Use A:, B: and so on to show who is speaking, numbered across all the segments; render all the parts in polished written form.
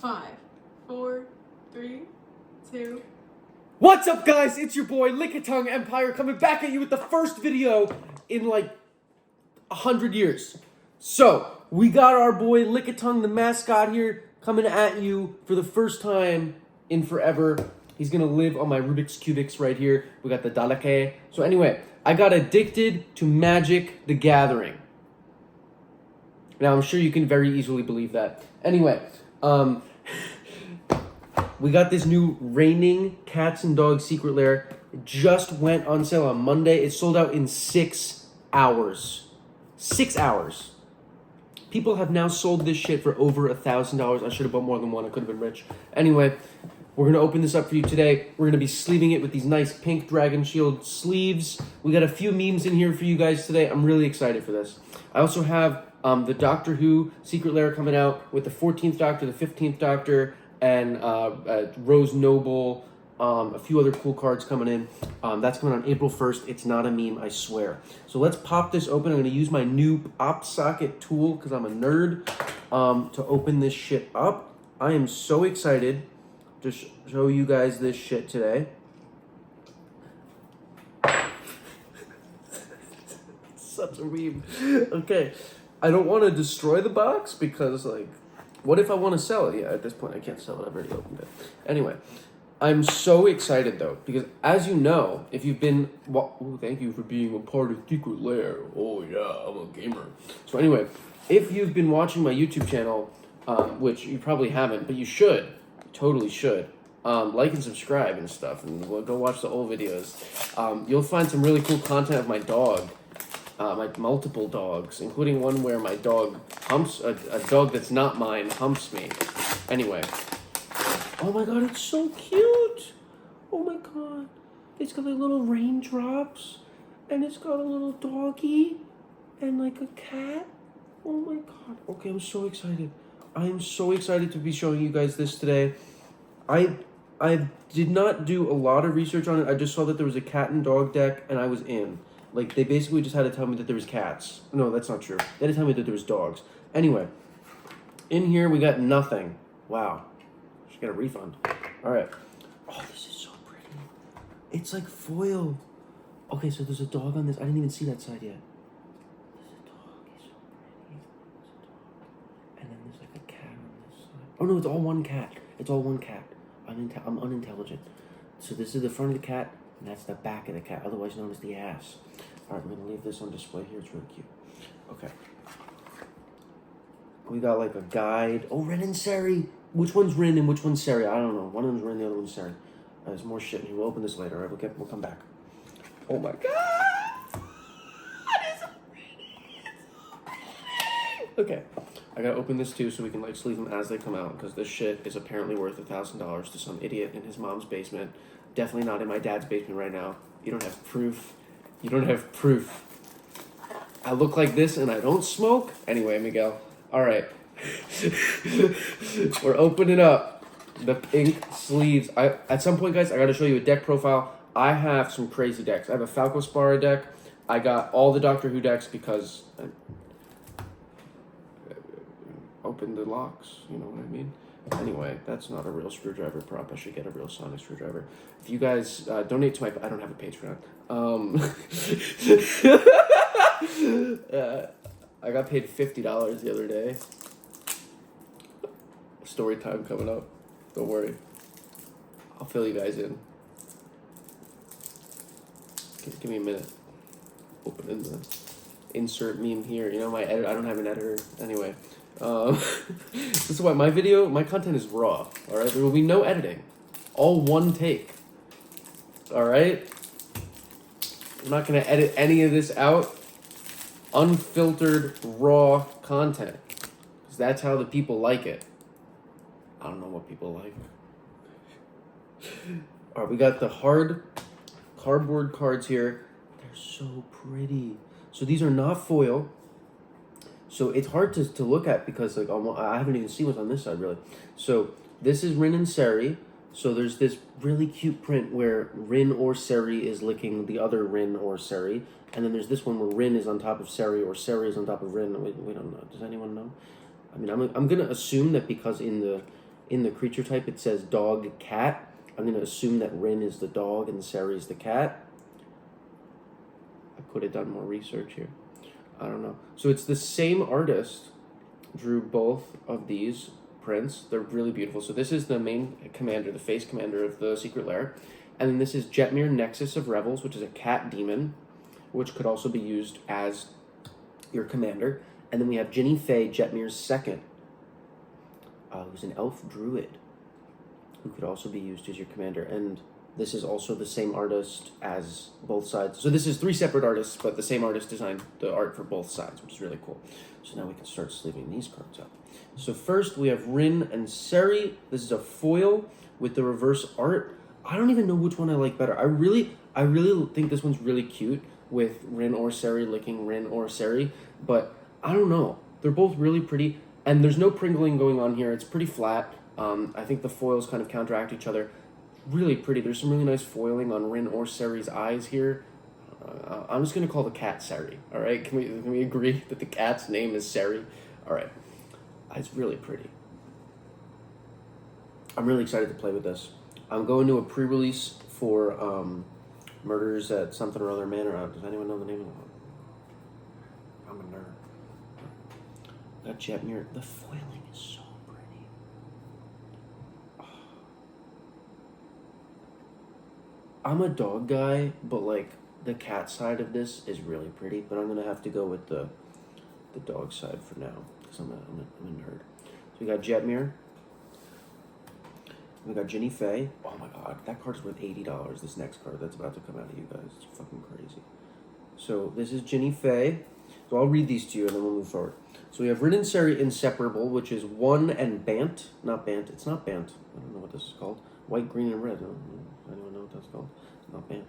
A: 5, 4, 3, 2.
B: What's up, guys? It's your boy Lickitung Empire coming back at you with the first video in like 100 years. So we got our boy Lickitung, the mascot, here coming at you for the first time in forever. He's gonna live on my Rubik's Cubics right here. We got the Dalake. So anyway, I got addicted to Magic the Gathering. Now I'm sure you can very easily believe that. Anyway, we got this new Raining Cats and Dogs Secret Lair. It just went on sale on Monday. It sold out in 6 hours. 6 hours. People have now sold this shit for over $1,000. I should have bought more than one. I could have been rich. Anyway, we're going to open this up for you today. We're going to be sleeving it with these nice pink Dragon Shield sleeves. We got a few memes in here for you guys today. I'm really excited for this. I also have the Doctor Who Secret Lair coming out with the 14th Doctor, the 15th Doctor, and Rose Noble, a few other cool cards coming in. That's coming on April 1st. It's not a meme, I swear. So let's pop this open. I'm going to use my new op socket tool, because I'm a nerd, to open this shit up. I am so excited to show you guys this shit today. Such a meme. Okay. I don't want to destroy the box because, like, what if I want to sell it? Yeah, at this point, I can't sell it. I've already opened it. Anyway, I'm so excited, though, because as you know, if you've been... Well, thank you for being a part of Secret Lair. Oh, yeah, I'm a gamer. So anyway, if you've been watching my YouTube channel, which you probably haven't, but you should, you totally should, like and subscribe and stuff, and go watch the old videos. You'll find some really cool content of my dog. My multiple dogs, including one where my dog humps, a dog that's not mine humps me. Anyway. Oh my god, it's so cute! Oh my god. It's got like little raindrops, and it's got a little doggy, and like a cat. Oh my god. Okay, I'm so excited. I am so excited to be showing you guys this today. I did not do a lot of research on it. I just saw that there was a cat and dog deck, and I was in. Like, they basically just had to tell me that there was cats. No, that's not true. They had to tell me that there was dogs. Anyway, in here we got nothing. Wow. Should get a refund. All right. Oh, this is so pretty. It's like foil. Okay, so there's a dog on this. I didn't even see that side yet. There's a dog. He's so pretty. There's a dog. And then there's like a cat on this side. Oh, no, it's all one cat. It's all one cat. I'm unintelligent. So this is the front of the cat. And that's the back of the cat, otherwise known as the ass. All right, we're going to leave this on display here. It's really cute. Okay. We got like a guide. Oh, Rin and Seri. Which one's Rin and which one's Seri? I don't know. One of them's Rin, the other one's Seri. There's more shit in here. We'll open this later. All right, we'll come back. Oh, my God. It's so pretty. Okay. I got to open this, too, so we can like sleeve them as they come out, because this shit is apparently worth $1,000 to some idiot in his mom's basement. Definitely not in my dad's basement right now. You don't have proof. You don't have proof. I look like this and I don't smoke. Anyway, Miguel. All right. We're opening up the pink sleeves. At some point, guys, I got to show you a deck profile. I have some crazy decks. I have a Falco Spara deck. I got all the Doctor Who decks because I opened the locks. You know what I mean? Anyway, that's not a real screwdriver prop. I should get a real sonic screwdriver. If you guys donate to my... I don't have a Patreon. I got paid $50 the other day. Story time coming up. Don't worry. I'll fill you guys in. Give me a minute. Open in the insert meme here. You know, my editor... I don't have an editor. Anyway. This is why my content is raw, all right? There will be no editing. All one take, all right? I'm not going to edit any of this out. Unfiltered, raw content. Because that's how the people like it. I don't know what people like. All right, we got the hard cardboard cards here. They're so pretty. So these are not foil. So it's hard to look at because like I haven't even seen what's on this side really. So this is Rin and Seri. So there's this really cute print where Rin or Seri is licking the other Rin or Seri. And then there's this one where Rin is on top of Seri or Seri is on top of Rin. We don't know. Does anyone know? I mean, I'm going to assume that because in the in the creature type it says dog, cat. I'm going to assume that Rin is the dog and Seri is the cat. I could have done more research here. I don't know. So it's the same artist drew both of these prints. They're really beautiful. So this is the main commander, the face commander of the Secret Lair. And then this is Jetmir, Nexus of Revels, which is a cat demon, which could also be used as your commander. And then we have Ginny Faye, Jetmir's second, who's an elf druid, who could also be used as your commander. And this is also the same artist as both sides. So this is 3 separate artists, but the same artist designed the art for both sides, which is really cool. So now we can start sleeving these cards up. So first we have Rin and Seri. This is a foil with the reverse art. I don't even know which one I like better. I really think this one's really cute with Rin or Seri licking Rin or Seri, but I don't know. They're both really pretty, and there's no pringling going on here. It's pretty flat. I think the foils kind of counteract each other. Really pretty. There's some really nice foiling on Rin or Seri's eyes here. I'm just gonna call the cat Seri. All right, can we agree that the cat's name is Seri? All right, it's really pretty. I'm really excited to play with this. I'm going to a pre-release for Murders at something or other Manor. Does anyone know the name of it? I'm a nerd. That Jetmir. The foiling is so pretty. I'm a dog guy, but like the cat side of this is really pretty. But I'm gonna have to go with the dog side for now because I'm a nerd. So we got Jetmir. We got Ginny Faye. Oh my god, that card is worth $80. This next card that's about to come out of you guys. It's fucking crazy. So this is Ginny Faye. So I'll read these to you and then we'll move forward. So we have Rin and Seri Inseparable, which is 1 and Bant. Not Bant. It's not Bant. I don't know what this is called. White, green, and red. Anyone know what that's called? It's not Bant.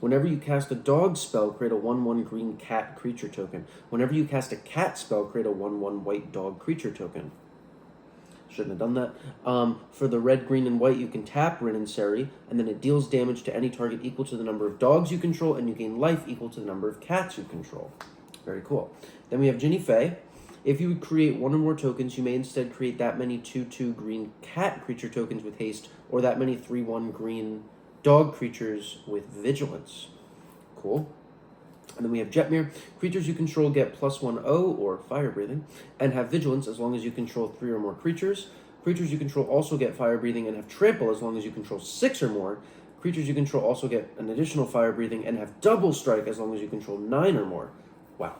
B: Whenever you cast a dog spell, create a 1/1 green cat creature token. Whenever you cast a cat spell, create a 1/1 white dog creature token. Shouldn't have done that. For the red, green, and white, you can tap Rin and Seri, and then it deals damage to any target equal to the number of dogs you control, and you gain life equal to the number of cats you control. Very cool. Then we have Ginny Faye. If you would create 1 or more tokens, you may instead create that many 2/2 green cat creature tokens with haste, or that many 3/1 green dog creatures with vigilance. Cool. And then we have Jetmir. Creatures you control get +1/0 or fire breathing and have vigilance as long as you control 3 or more creatures. Creatures you control also get fire breathing and have trample as long as you control 6 or more. Creatures you control also get an additional fire breathing and have double strike as long as you control 9 or more. Wow.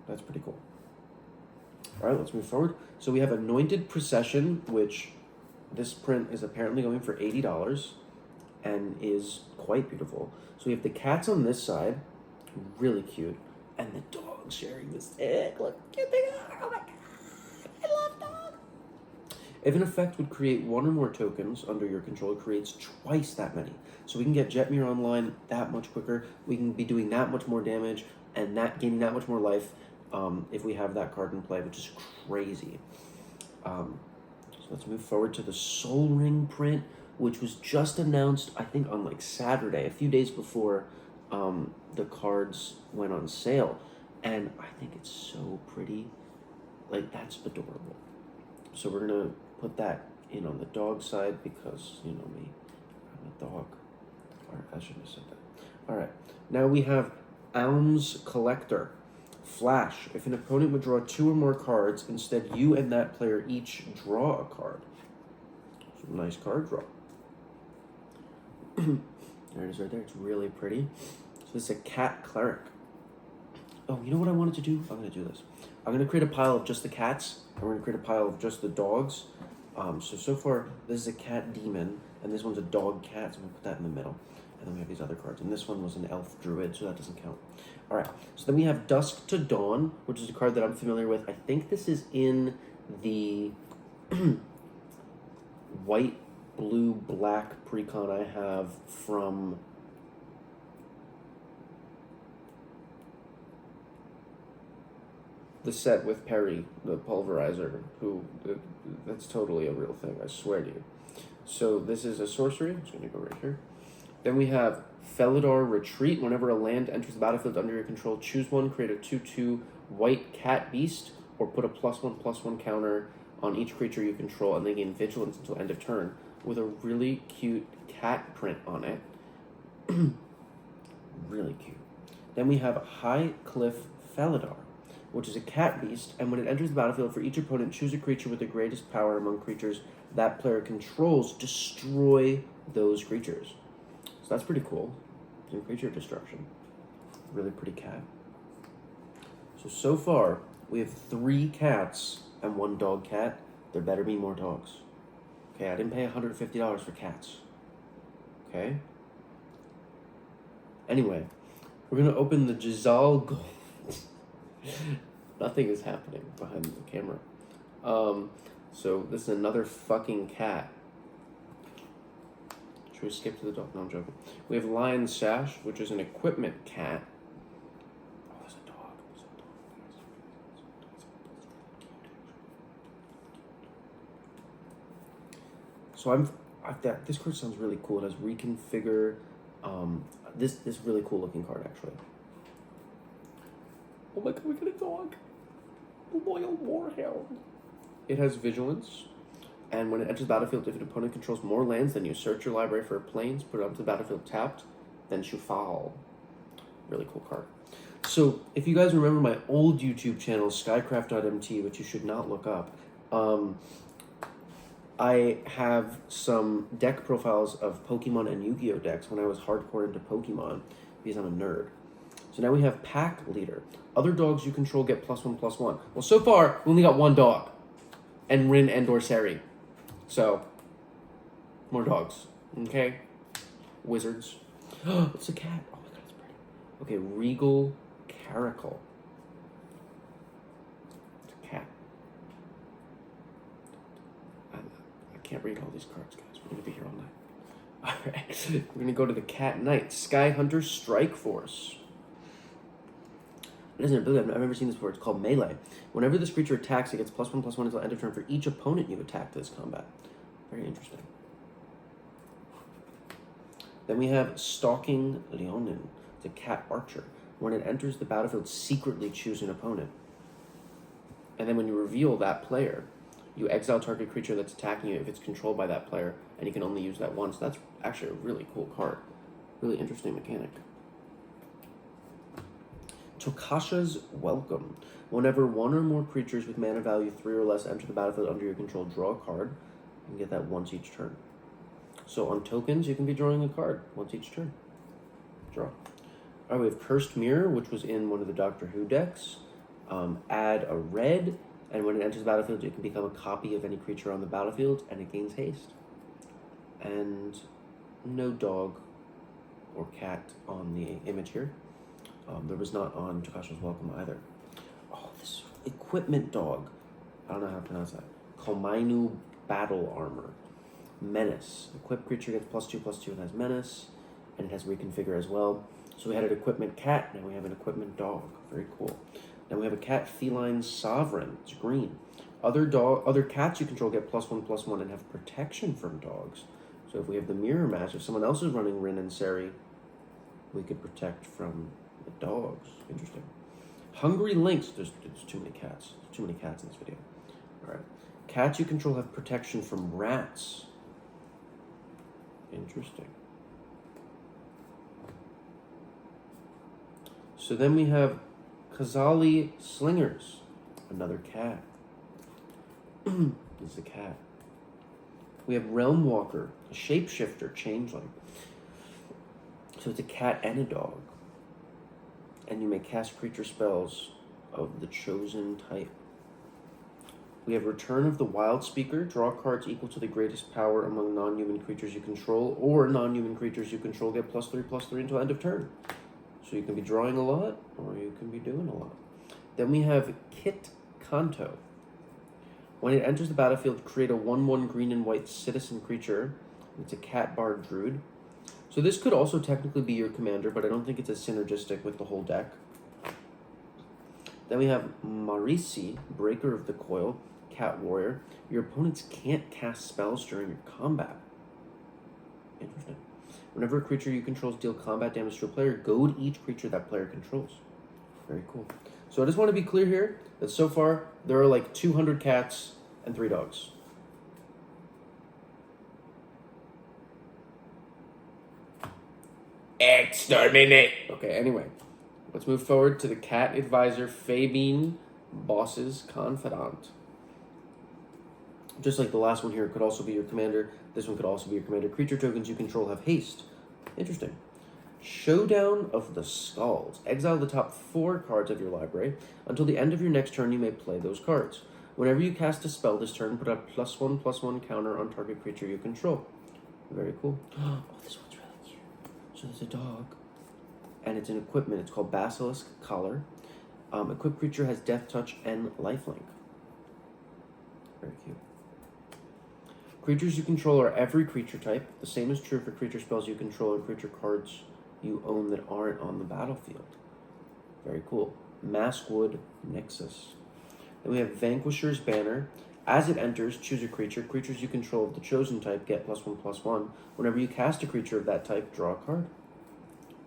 B: That's pretty cool. All right, let's move forward. So we have Anointed Procession, which this print is apparently going for $80 and is quite beautiful. So we have the cats on this side. Really cute. And the dog sharing the stick. Look how cute they are. Oh my god. I love dogs. If an effect would create 1 or more tokens under your control, it creates twice that many. So we can get Jetmir online that much quicker. We can be doing that much more damage and gaining that much more life if we have that card in play, which is crazy. So let's move forward to the Soul Ring print, which was just announced, I think, on like Saturday, a few days before the cards went on sale, and I think it's so pretty. Like, that's adorable. So we're gonna put that in on the dog side because you know me, I'm a dog. Or I shouldn't have said that. All right, now we have Alms Collector. Flash. If an opponent would draw 2 or more cards, instead you and that player each draw a card. So nice card draw. There it is right there. It's really pretty. So this is a cat cleric. Oh, you know what I wanted to do? I'm going to do this. I'm going to create a pile of just the cats, and we're going to create a pile of just the dogs. So far, this is a cat demon, and this one's a dog cat, so I'm going to put that in the middle. And then we have these other cards. And this one was an elf druid, so that doesn't count. All right. So then we have Dusk to Dawn, which is a card that I'm familiar with. I think this is in the white, blue, black precon I have from the set with Perry, the pulverizer, that's totally a real thing, I swear to you. So this is a sorcery. I'm just going to go right here. Then we have Felidar Retreat. Whenever a land enters the battlefield under your control, choose one, create a 2/2 white cat beast, or put a +1/+1 counter on each creature you control, and they gain vigilance until end of turn, with a really cute cat print on it. Really cute. Then we have High Cliff Felidar, which is a cat beast, and when it enters the battlefield, for each opponent, choose a creature with the greatest power among creatures that player controls. Destroy those creatures. So that's pretty cool. Some creature destruction. Really pretty cat. So far, we have 3 cats and 1 dog cat. There better be more dogs. Okay, I didn't pay $150 for cats. Okay? Anyway, we're going to open the Giselle Gold. Nothing is happening behind the camera. So this is another fucking cat. Should we skip to the dog? No, I'm joking. We have Lion Sash, which is an equipment cat. Oh, there's a dog. So this card sounds really cool. It has reconfigure. This really cool looking card actually. Oh my god, we got a dog. Loyal Warhound. It has vigilance, and when it enters the battlefield, if an opponent controls more lands than you, search your library for planes, put it onto the battlefield tapped, then Shufal. Really cool card. So, if you guys remember my old YouTube channel, skycraft.mt, which you should not look up, I have some deck profiles of Pokemon and Yu-Gi-Oh decks when I was hardcore into Pokemon, because I'm a nerd. So now we have Pack Leader. Other dogs you control get +1/+1. Well, so far, we only got 1 dog. And Rin and Dorseri. So, more dogs. Okay? Wizards. It's a cat. Oh my god, it's pretty. Okay, Regal Caracal. It's a cat. I can't read all these cards, guys. We're going to be here all night. Alright. We're going to go to the Cat Knight. Sky Hunter Strike Force. It is an ability, I've never seen this before. It's called Melee. Whenever this creature attacks, it gets +1/+1 until end of turn for each opponent you attack this combat. Very interesting. Then we have Stalking Leonin. It's a cat archer. When it enters the battlefield, secretly choose an opponent. And then when you reveal that player, you exile target creature that's attacking you if it's controlled by that player, and you can only use that once. That's actually a really cool card. Really interesting mechanic. Tokasha's Welcome. Whenever 1 or more creatures with mana value 3 or less enter the battlefield under your control, draw a card. You can get that once each turn. So on tokens, you can be drawing a card once each turn. Draw. Alright, we have Cursed Mirror, which was in one of the Doctor Who decks. Add a red, and when it enters the battlefield, it can become a copy of any creature on the battlefield, and it gains haste. And no dog or cat on the image here. There was not on Tokasha's Welcome either. Oh, this equipment dog. I don't know how to pronounce that. Komainu Battle Armor. Menace. Equipped creature gets +2/+2 and has Menace. And it has Reconfigure as well. So we had an equipment cat, now we have an equipment dog. Very cool. Now we have a cat feline sovereign. It's green. Other cats you control get +1/+1 and have protection from dogs. So if we have the mirror match, if someone else is running Rin and Seri, we could protect from the dogs. Interesting. Hungry Lynx. There's too many cats. There's too many cats in this video. Alright. Cats you control have protection from rats. Interesting. So then we have Kazali Slingers. Another cat. This is a cat. We have Realm Walker, a shapeshifter, changeling. So it's a cat and a dog. And you may cast creature spells of the chosen type. We have Return of the Wild Speaker. Draw cards equal to the greatest power among non-human creatures you control, or non-human creatures you control get +3/+3 until end of turn. So you can be drawing a lot, or you can be doing a lot. Then we have Kit Kanto. When it enters the battlefield, create a 1/1 green and white citizen creature. It's a cat bard druid. So this could also technically be your commander, but I don't think it's as synergistic with the whole deck. Then we have Marisi, Breaker of the Coil, Cat Warrior. Your opponents can't cast spells during your combat. Interesting. Whenever a creature you control deal combat damage to a player, goad each creature that player controls. Very cool. So I just want to be clear here that so far there are like 200 cats and 3 dogs. Exterminate! Okay, anyway. Let's move forward to the cat advisor, Fabine, boss's confidant. Just like the last one here, it could also be your commander. This one could also be your commander. Creature tokens you control have haste. Interesting. Showdown of the Skulls. Exile the top 4 cards of your library. Until the end of your next turn, you may play those cards. Whenever you cast a spell this turn, put a +1/+1 counter on target creature you control. Very cool. Oh, this one's really cute. So there's a dog. And it's an equipment. It's called Basilisk Collar. Equipped creature has Death Touch and Lifelink. Very cute. Creatures you control are every creature type. The same is true for creature spells you control and creature cards you own that aren't on the battlefield. Very cool. Maskwood Nexus. Then we have Vanquisher's Banner. As it enters, choose a creature. Creatures you control of the chosen type get +1/+1. Whenever you cast a creature of that type, draw a card.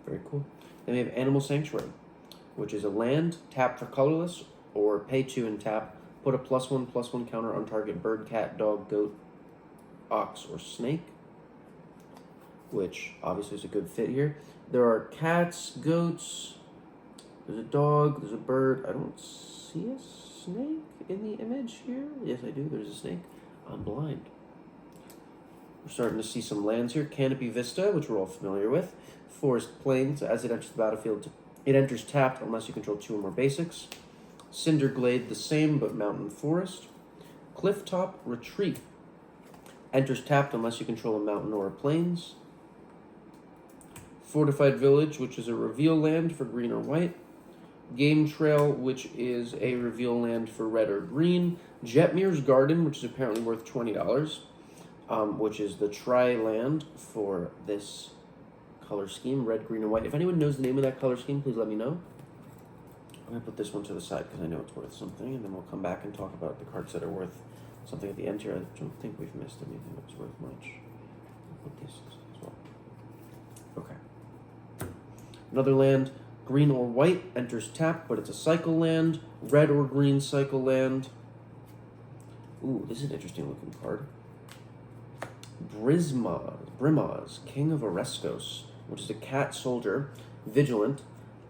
B: Very cool. Then we have Animal Sanctuary, which is a land, tap for colorless, or pay 2 and tap. Put a +1/+1 counter on target bird, cat, dog, goat, ox, or snake, which obviously is a good fit here. There are cats, goats, there's a dog, there's a bird. I don't see a snake in the image here. Yes, I do. There's a snake. I'm blind. We're starting to see some lands here. Canopy Vista, which we're all familiar with. Forest Plains. As it enters the battlefield, it enters tapped unless you control 2 or more basics. Cinder Glade, the same, but mountain forest. Clifftop Retreat. Enters tapped unless you control a mountain or a plains. Fortified Village, which is a reveal land for green or white. Game Trail, which is a reveal land for red or green. Jetmir's Garden, which is apparently worth $20, which is the tri-land for this color scheme, red, green, and white. If anyone knows the name of that color scheme, please let me know. I'm going to put this one to the side because I know it's worth something, and then we'll come back and talk about the cards that are worth something at the end here. I don't think we've missed anything that's worth much. I'll put this as well. Okay. Another land, green or white, enters tapped, but it's a cycle land. Red or green cycle land. Ooh, this is an interesting looking card. Brimaz, King of Oreskos, which is a cat soldier, vigilant,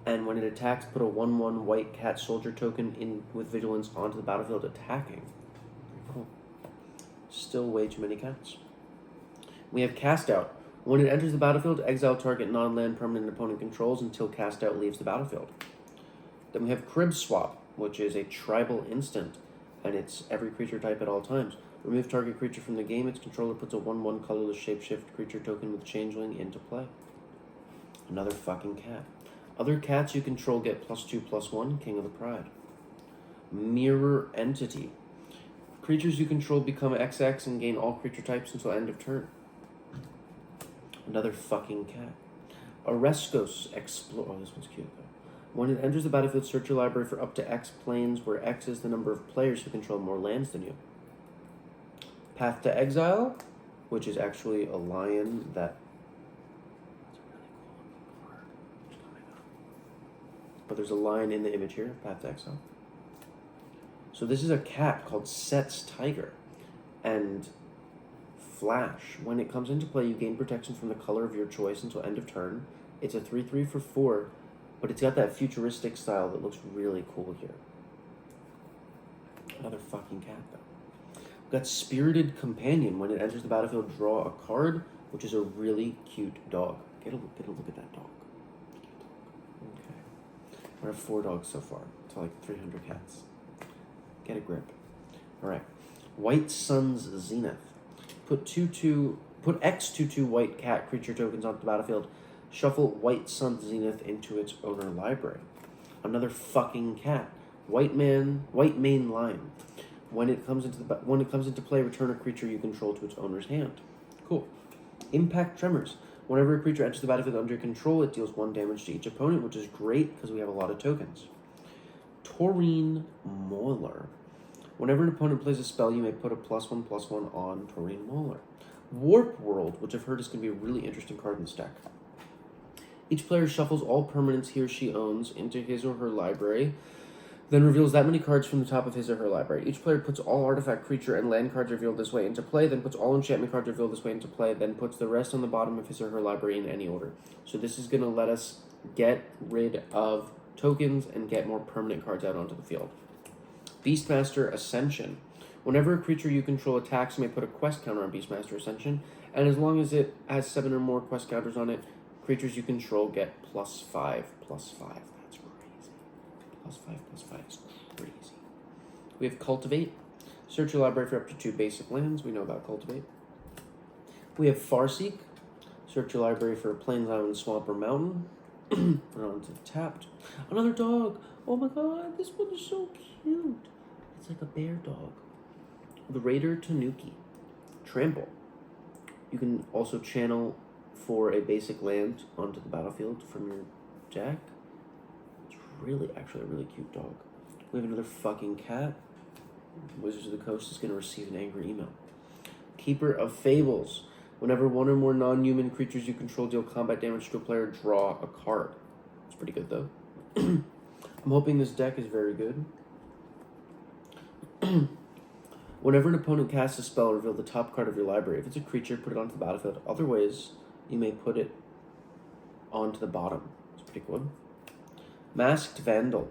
B: and when it attacks, put a 1/1 white cat soldier token in with vigilance onto the battlefield attacking. Cool. Still way too many cats. We have Cast Out. When it enters the battlefield, exile target non-land permanent opponent controls until Cast Out leaves the battlefield. Then we have Crib Swap, which is a tribal instant, and it's every creature type at all times. Remove target creature from the game. Its controller puts a 1/1 colorless shapeshift creature token with Changeling into play. Another fucking cat. Other cats you control get +2/+1, King of the Pride. Mirror Entity. Creatures you control become XX and gain all creature types until end of turn. Another fucking cat. Oreskos Explore. Oh, this one's cute though. When it enters the battlefield, search your library for up to X planes, where X is the number of players who control more lands than you. Path to Exile, which is actually a lion that... But there's a lion in the image here, Path to Exile. So this is a cat called Set's Tiger. And Flash. When it comes into play, you gain protection from the color of your choice until end of turn. It's a 3/3 for 4, but it's got that futuristic style that looks really cool here. Another fucking cat, though. We've got Spirited Companion. When it enters the battlefield, draw a card, which is a really cute dog. Get a look at that dog. Okay. We have 4 dogs so far. To like 300 cats. Get a grip. Alright. White Sun's Zenith. Put X/2/2 white cat creature tokens onto the battlefield. Shuffle White Sun's Zenith into its owner library. Another fucking cat. White mane lion. When it comes into play, return a creature you control to its owner's hand. Cool. Impact Tremors. Whenever a creature enters the battlefield under your control, it deals 1 damage to each opponent, which is great because we have a lot of tokens. Taurine Mauler. Whenever an opponent plays a spell, you may put a +1/+1 on Taurine Mauler. Warp World, which I've heard is going to be a really interesting card in this deck. Each player shuffles all permanents he or she owns into his or her library. then reveals that many cards from the top of his or her library. Each player puts all artifact, creature, and land cards revealed this way into play, then puts all enchantment cards revealed this way into play, then puts the rest on the bottom of his or her library in any order. So this is going to let us get rid of tokens and get more permanent cards out onto the field. Beastmaster Ascension. Whenever a creature you control attacks, you may put a quest counter on Beastmaster Ascension, and as long as it has 7 or more quest counters on it, creatures you control get +5/+5. That's crazy. +5/+5 is crazy. We have Cultivate. Search your library for up to 2 basic lands. We know about Cultivate. We have Farseek. Search your library for a Plains, Island, Swamp, or Mountain. Put it onto tapped. Another dog. Oh my god, this one is so cute. It's like a bear dog. The Raider Tanuki. Trample. You can also channel for a basic land onto the battlefield from your deck. It's really, actually a really cute dog. We have another fucking cat. Wizards of the Coast is going to receive an angry email. Keeper of Fables. Whenever one or more non-human creatures you control deal combat damage to a player, draw a card. It's pretty good, though. I'm hoping this deck is very good. Whenever an opponent casts a spell, reveal the top card of your library. If it's a creature, put it onto the battlefield. Other ways, you may put it onto the bottom. It's pretty good. Masked Vandal.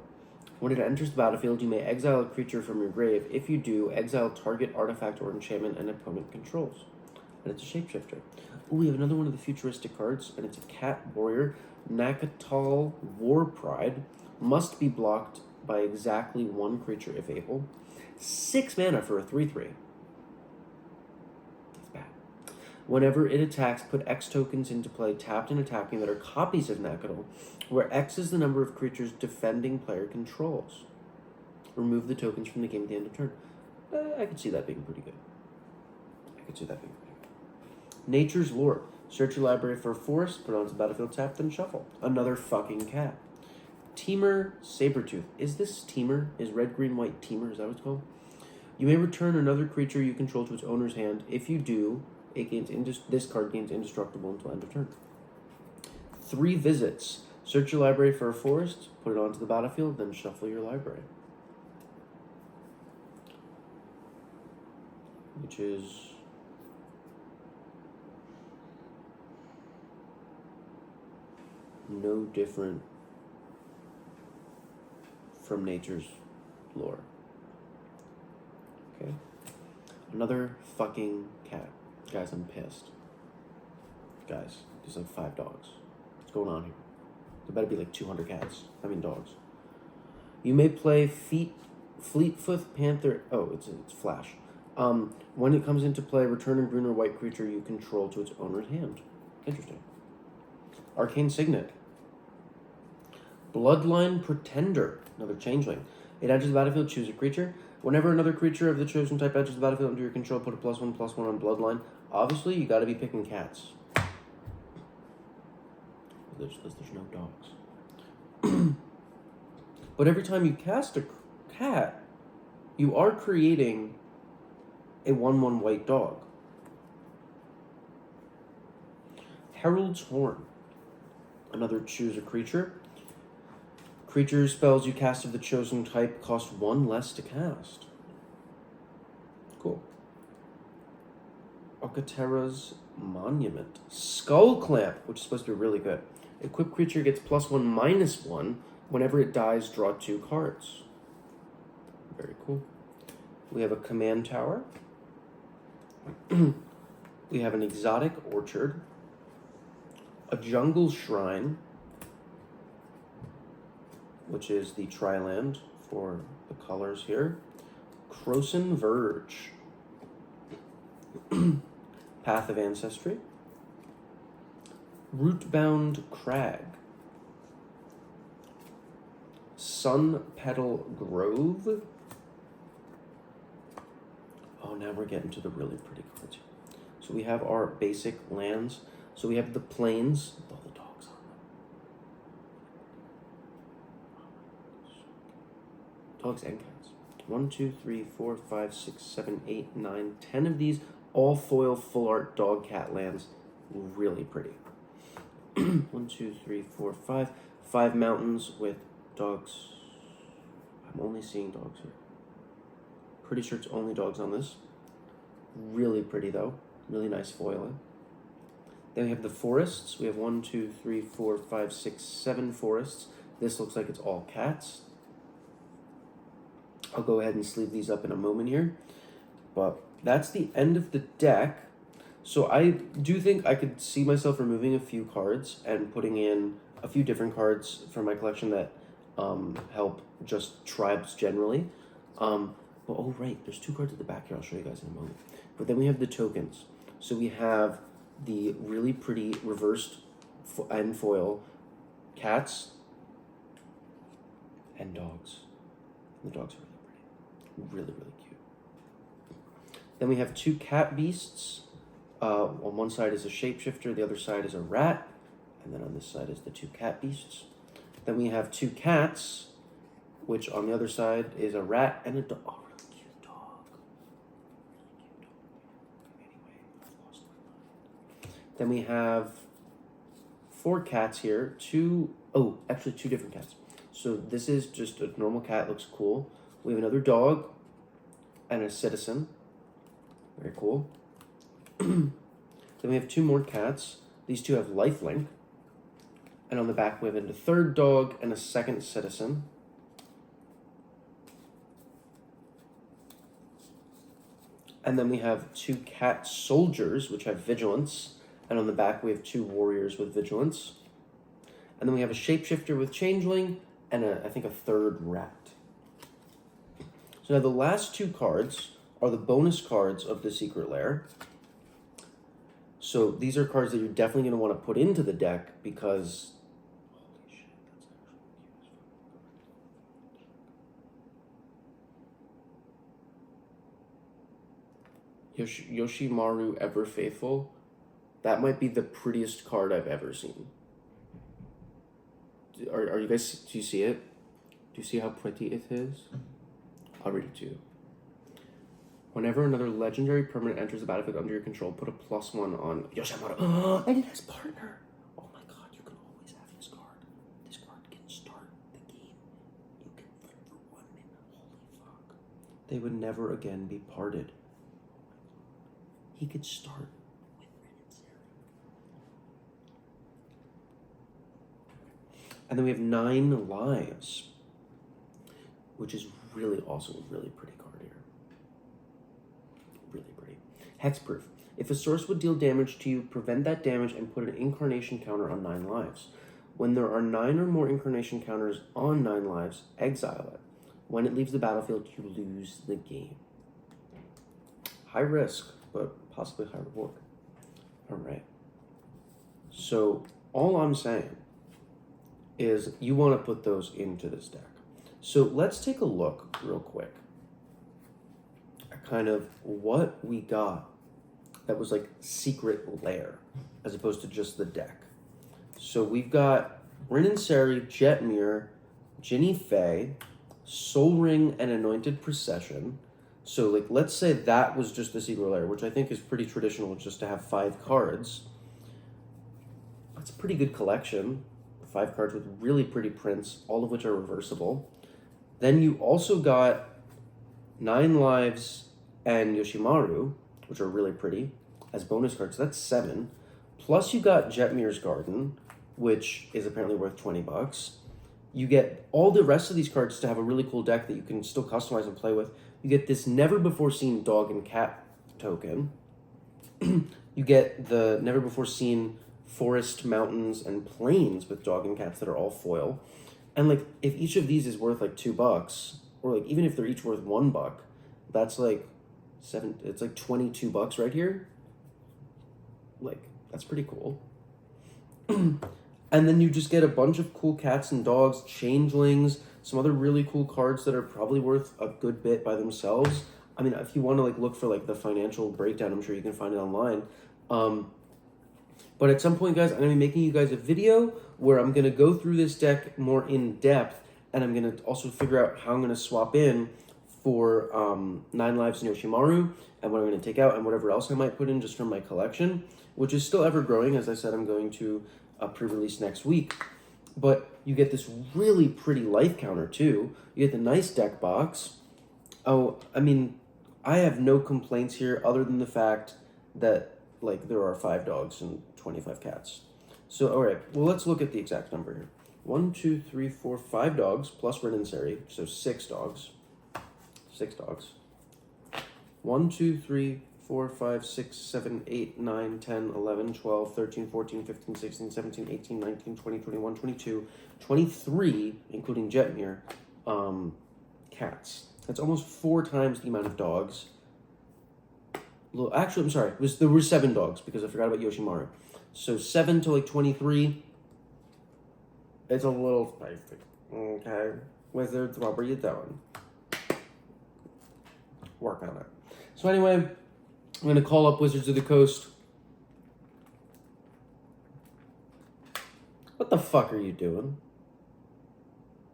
B: When it enters the battlefield, you may exile a creature from your grave. If you do, exile target artifact or enchantment an opponent controls. And it's a shapeshifter. Ooh, we have another one of the futuristic cards, and it's a cat warrior. Nakatal War Pride. Must be blocked by exactly 1 creature if able. 6 mana for a 3/3. That's bad. Whenever it attacks, put X tokens into play, tapped and attacking, that are copies of Nakatal, where X is the number of creatures defending player controls. Remove the tokens from the game at the end of turn. I could see that being pretty good. Nature's Lore. Search your library for a forest, put it onto the battlefield, tap, then shuffle. Another fucking cat. Teamer Sabertooth. Is this Teamer? Is red, green, white Teamer? Is that what it's called? You may return another creature you control to its owner's hand. If you do, it gains this card gains indestructible until end of turn. 3 Visits. Search your library for a forest, put it onto the battlefield, then shuffle your library. Which is no different from Nature's Lore. Okay. Another fucking cat. Guys, I'm pissed. Guys, there's like 5 dogs. What's going on here? There better be like 200 cats. I mean dogs. You may play Fleetfoot Panther. Oh, it's flash. When it comes into play, return a green or white creature you control to its owner's hand. Interesting. Arcane Signet. Bloodline Pretender. Another changeling. It enters the battlefield, choose a creature. Whenever another creature of the chosen type enters the battlefield under your control, put a +1/+1 on Bloodline. Obviously, you gotta be picking cats. There's no dogs. But every time you cast a cat, you are creating a 1/1 white dog. Herald's Horn. Another choose a creature. Creature spells you cast of the chosen type cost 1 less to cast. Cool. Okaterra's Monument. Skull Clamp, which is supposed to be really good. Equipped creature gets +1/-1. Whenever it dies, draw 2 cards. Very cool. We have a Command Tower. We have an Exotic Orchard. A Jungle Shrine, which is the Tri-land for the colors here. Croson Verge. Path of Ancestry. Rootbound Crag. Sun Petal Grove. Oh, now we're getting to the really pretty cards. So we have our basic lands. So we have the plains with all the dogs on them. Dogs and cats. 1, 2, 3, 4, 5, 6, 7, 8, 9, 10 of these all foil full art dog cat lands. Really pretty. 1, 2, 3, 4, 5. 5 mountains with dogs. I'm only seeing dogs here. Pretty sure it's only dogs on this. Really pretty though. Really nice foiling. Then we have the forests. We have 1, 2, 3, 4, 5, 6, 7 forests. This looks like it's all cats. I'll go ahead and sleeve these up in a moment here. But that's the end of the deck. So I do think I could see myself removing a few cards and putting in a few different cards from my collection that help just tribes generally. But oh right, there's 2 cards at the back here. I'll show you guys in a moment. But then we have the tokens. So we have the really pretty reversed and foil cats and dogs. The dogs are really pretty. Really, really cute. Then we have 2 cat beasts. On one side is a shapeshifter, the other side is a rat, and then on this side is the 2 cat beasts. Then we have 2 cats, which on the other side is a rat and a dog. Oh, really cute dog. Really cute dog. Anyway, I've lost my mind. Then we have 4 cats here. 2 different cats. So this is just a normal cat, looks cool. We have another dog and a citizen. Very cool. Then we have 2 more cats. These 2 have lifelink. And on the back we have a third dog and a second citizen. And then we have 2 cat soldiers, which have vigilance. And on the back we have 2 warriors with vigilance. And then we have a shapeshifter with changeling and I think a third rat. So now the last 2 cards are the bonus cards of the Secret Lair. So these are cards that you're definitely going to want to put into the deck because... Holy shit, that's actually cute as fuck. Yoshimaru Ever Faithful. That might be the prettiest card I've ever seen. Are you guys... Do you see it? Do you see how pretty it is? I'll read it to you. Whenever another legendary permanent enters the battlefield under your control, put a +1 on Yoshimaru. And it has partner. Oh my god, you can always have this card. This card can start the game. You can live for 1 minute. Holy fuck. They would never again be parted. He could start with Ren and Sarah. And then we have 9 lives, which is really awesome, really pretty card here. Really pretty. Hexproof. If a source would deal damage to you, prevent that damage and put an incarnation counter on 9 lives. When there are 9 or more incarnation counters on 9 lives, exile it. When it leaves the battlefield, you lose the game. High risk, but possibly high reward. Alright. So, all I'm saying is you want to put those into this deck. So let's take a look real quick at kind of what we got that was like Secret Lair as opposed to just the deck. So we've got Rin and Seri, Jetmir, Ginny Faye, Soul Ring, and Anointed Procession. So like let's say that was just the Secret Lair, which I think is pretty traditional just to have 5 cards. That's a pretty good collection. 5 cards with really pretty prints, all of which are reversible. Then you also got 9 lives and Yoshimaru, which are really pretty, as bonus cards. So that's 7. Plus you got Jetmir's Garden, which is apparently worth $20. You get all the rest of these cards to have a really cool deck that you can still customize and play with. You get this never-before-seen dog and cat token. You get the never-before-seen forest, mountains, and plains with dog and cats that are all foil. And like, if each of these is worth like $2, or like even if they're each worth $1, that's like it's like $22 right here. Like, that's pretty cool. And then you just get a bunch of cool cats and dogs, changelings, some other really cool cards that are probably worth a good bit by themselves. I mean, if you want to like look for like the financial breakdown, I'm sure you can find it online. But at some point, guys, I'm going to be making you guys a video where I'm going to go through this deck more in depth, and I'm going to also figure out how I'm going to swap in for 9 lives in Yoshimaru, and what I'm going to take out, and whatever else I might put in just from my collection, which is still ever growing. As I said, I'm going to pre-release next week. But You get this really pretty life counter too. You get the nice deck box. Oh, I mean, I have no complaints here other than the fact that like there are 5 dogs and 25 cats. So all right, well let's look at the exact number here. 1, 2, 3, 4, 5 dogs plus Renenseri, so 6 dogs. 6 dogs. 1, 2, 3, 4, 5, 6, 7, 8, 9, 10, 11, 12, 13, 14, 15, 16, 17, 18, 19, 20, 21, 22, 23, including Jetmir, cats. That's almost 4 times the amount of dogs. Actually, I'm sorry. There were 7 dogs because I forgot about Yoshimaru. So 7 to like 23. It's a little spicy. Okay. Wizards, what were you doing? Work on it. So anyway, I'm going to call up Wizards of the Coast. What the fuck are you doing?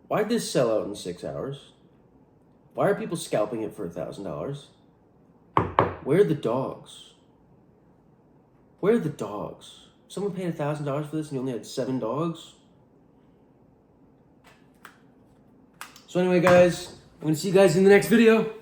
B: Why'd this sell out in 6 hours? Why are people scalping it for $1,000? Where are the dogs? Where are the dogs? Someone paid $1,000 for this and you only had 7 dogs? So anyway, guys, I'm going to see you guys in the next video.